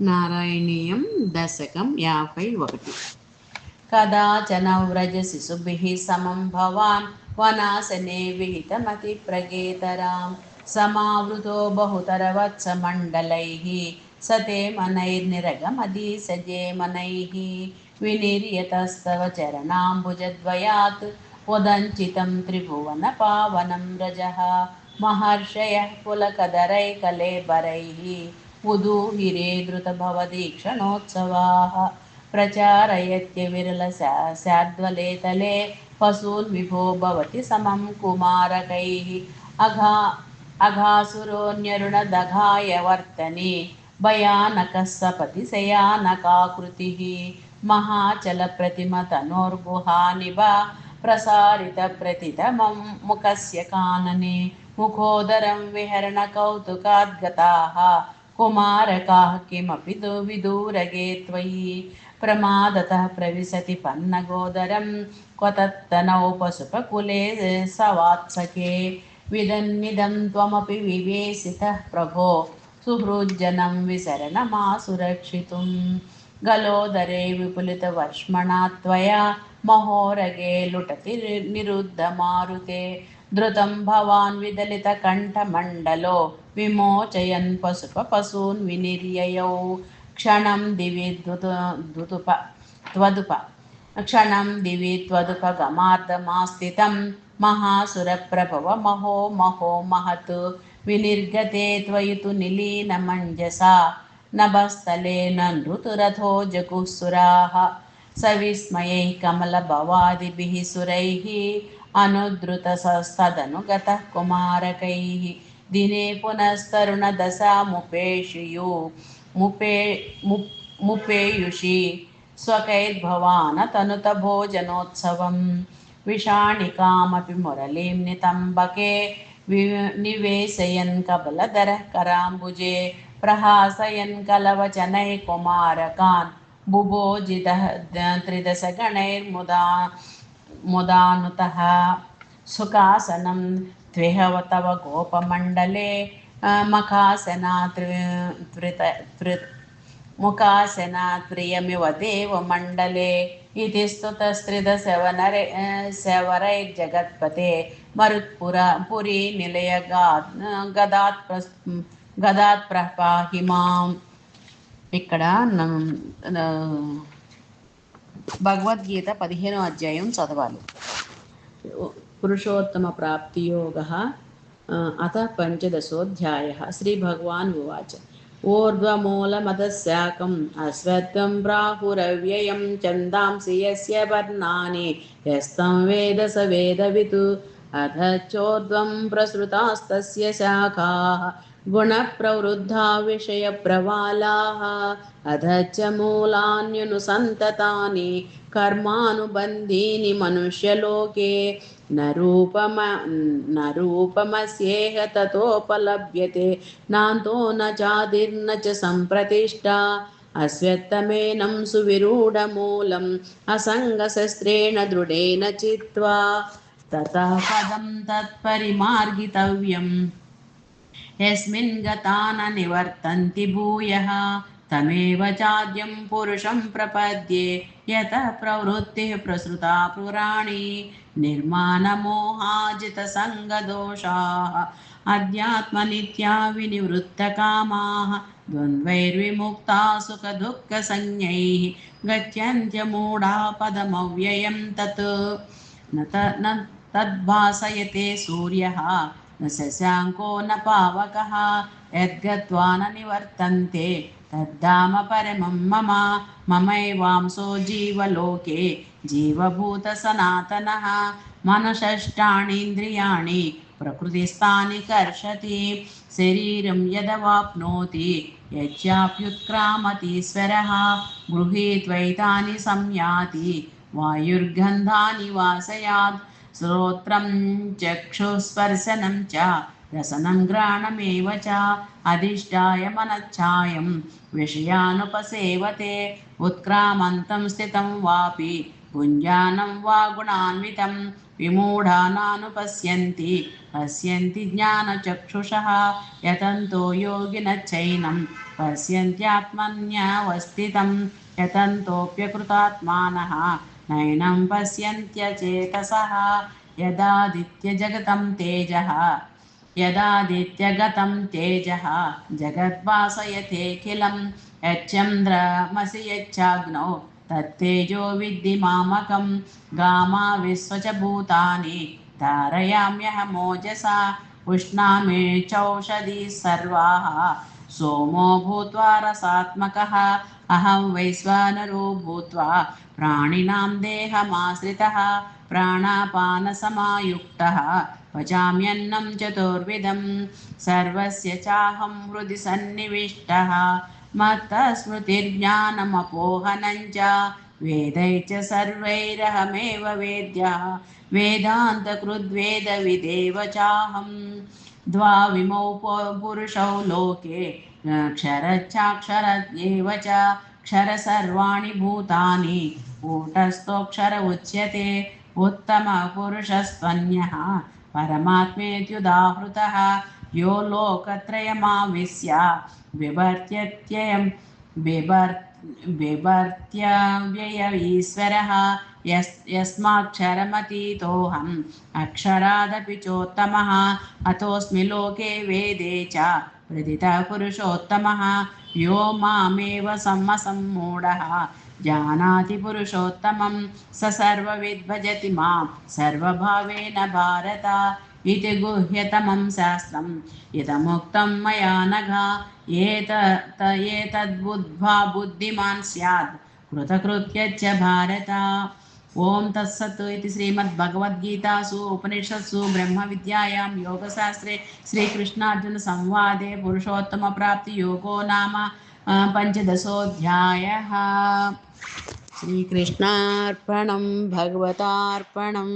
నారాయణీయం దశకం 51. కదాచన వ్రజసి సుభిః సమం భవాన్ వనాసనే విహితమతిప్రగేతరాం సమావృతో బహుతరవత్సమండలైః సతే మనైర్నిరగమదీసజేమనైః వినిర్యతస్తవ చరణాంబుజద్వయాత్ ఉదంచితం త్రిభువన పావనం రజః మహర్షయః పులకదరైకలేబరైః ఉదూహిరే ధృతభవదీక్షణోత్సవాः ప్రచారయత్య విరలస్యాద్వలేతలే పశూన్ విభో భవతి సమం కుమారకైః అఘాసురోऽన్యరుణదఘాయ వర్తనే భయానకः సపతి శయానకాకృతిः మహాచలప్రతిమతనోర్గుహానిభ ప్రసారితప్రతితమం ముఖస్య కాననే ముఖోదరం విహరణకౌతుకాద్గతాः కుమారకాः కిమపి విదూరగే త్వయి ప్రమాదతః ప్రవిశతి పన్నగోదరం క్వతత్తనౌ పశుపకులే సవాత్సకే విదన్నిదం త్వమపి వివేసితః ప్రభో సుహృజ్జనం విసరణమాసురక్షితుం గలోదరే విపులితవర్ష్మణా త్వయా మహోరగే లుటతి నిరుద్ధమారుతే ధృతం భవాన్ విదలితకంఠమండలో విమోచయన్ పశూన్ వినిర్యయౌ క్షణం దివి త్వదుపగమార్ధమాస్థితం మహాసురప్రభవ మహో మహో మహత్ వినిర్గతే త్వయితు నిలీనమంజసా నభస్థలే నృతురథో జగుఃసురాः సవిస్మయైః కమలభవాదిభిः సురైः అనుద్రుతస్తదనుగతः కుమారకైః దినే పునస్తరుణదశాముపేయుషి స్వకైర్భవానతనుత భోజనోత్సవం విషాణికామపి మురళీం నితంబకే నివేశయన్ కబలధరః కరాంబుజే ప్రహాసయన్ కలవచనైః కుమారకాన్ బుభోజితః త్రిదశగణైర్ముదానుతః సుఖాసనం త్విహ తవ గోపమండలే ముఖాసనా త్రియమివ దేవమండలే ఇతి స్తుతస్త్రిదశవరైర్జగత్పతే మరుత్పురీ నిలయ గదాత్ ప్రపాహి మాం. ఇక్కడ భగవద్గీత 15వ అధ్యాయం చదవాలి. పురుషోత్తమ ప్రాప్తియోగ అత పంచదశోధ్యాయః. శ్రీ భగవాన్ ఉవాచ ఊర్ధ్వమూలమధశాకం అశ్వత్థం ప్రాహురవ్యయం ఛందాంసి యస్య వర్ణాని యస్తం వేద స వేదవిత్ అధశ్చోర్ధ్వం ప్రసృతాస్తస్య శాఖాః గుణప్రవృద్ధా విషయప్రవాలాః అధశ్చ మూలాన్యనుసంతతాని కర్మానుబంధీని మనుష్యలోకే నరూపమస్యేహ తతోపలభ్యతే నాంతో న చాదిర్న చ సంప్రతిష్ఠా అశ్వత్థమేనం సువిరూఢమూలం అసంగశస్త్రేణ దృఢేన చిత్వా తతః పదం తత్పరిమార్గితవ్యం యస్మిన్ గతా న నివర్తంతి భూయః తమేవ చాద్యం పురుషం ప్రపద్యే యతః ప్రవృత్తిః ప్రసృతా పురాణి నిర్మాణమోహాజితసంగదోషాః అధ్యాత్మనిత్యా వినివృత్తకామాః ద్వంద్వైర్విముక్తాः సుఖదుఃఖసంజ్ఞైః గచ్చన్త్యమూఢా పదమవ్యయం తత్ న తద్భాసయతే సూర్యः న శశాంకో న పావకः యద్గత్వా న నివర్తంతే తద్ధామ పరమం మమ మమైవాంసో జీవలోకే జీవభూత సనాతనః మనషష్టాణీంద్రియాణి ప్రకృతిస్థాని కర్షతి శరీరం యదవాప్నోతి యచ్చాప్యుత్క్రామతీశ్వరः గృహీత్వైతాని సంయాతి వాయుర్గంధాని వాసయాత్ శ్రోత్రం చక్షుస్పర్శనం చ రసనం గ్రాణమేవ చ అధిష్టాయ మనచ్ఛాయం విషయానుపసేవతే ఉత్క్రామంతం స్థితం వాపి भुञ्जानं वा गुणान्वितं विमूढानानुपश्यन्ति पश्यन्ति ज्ञानचक्षुषः यतन्तो योगिनश्चैनं पश्यन्त्यात्मन्यवस्थितं यतन्तोऽप्यकृतात्मानः नैनं पश्यन्त्यचेतसः यदादित्यजगतं तेजः यदादित्यगतं तेजः जगद्भासयतेऽखिलं यच्चन्द्रमसि यच्चाग्नौ तत्तेजो विद्धि मामकं गामा विश्वच भूतानि धारयाम्यहमोजसा उष्णामि चौषधिः सर्वाः सोमो भूत्वा रसात्मकः अहं वैश्वानरो भूत्वा प्राणिनां देहमाश्रितः प्राणापानसमायुक्तः पचाम्यन्नं चतुर्विधं सर्वस्य चाहं हृदि सन्निविष्टः मत्तस्मृतिर्ज्ञानमपोहनं च वेदैः च सर्वैरहमेव वेद्यः वेदान्तकृद्वेदविदेव चाहं द्वाविमौ पुरुषौ लोके क्षरच्चाक्षर एव च क्षर सर्वाणि भूतानि कूटस्थोऽक्षर उच्यते उत्तमपुरुषस्त्वन्यः परमात्मेत्युदाहृतः यो लोकत्रयमाविश्य बिभर्त्यत्ययं बिभर्त्यव्यय ईश्वरः यस्माक्षरमतीतोऽहम् अक्षरादपि चोत्तमः अतोऽस्मि लोके वेदे च प्रथितः पुरुषोत्तमः यो मामेव सम्मूढः जानाति पुरुषोत्तमं स सर्वविद् भजति मां सर्वभावेन भारत इति गुह्यतमं शास्त्रम् इदमुक्तं मया नघ एतद्बुद्ध्वा बुद्धिमान् स्यात् कृतकृत्यश्च भारत। ओम तत्सत् इति श्रीमद्भगवद्गीतासु उपनिषत्सु ब्रह्मविद्यायां योगशास्त्रे श्रीकृष्णार्जुन संवादे पुरुषोत्तमप्राप्तियोगो नाम पंचदशोऽध्यायः। श्रीकृष्णार्पणं भगवतार्पणम्।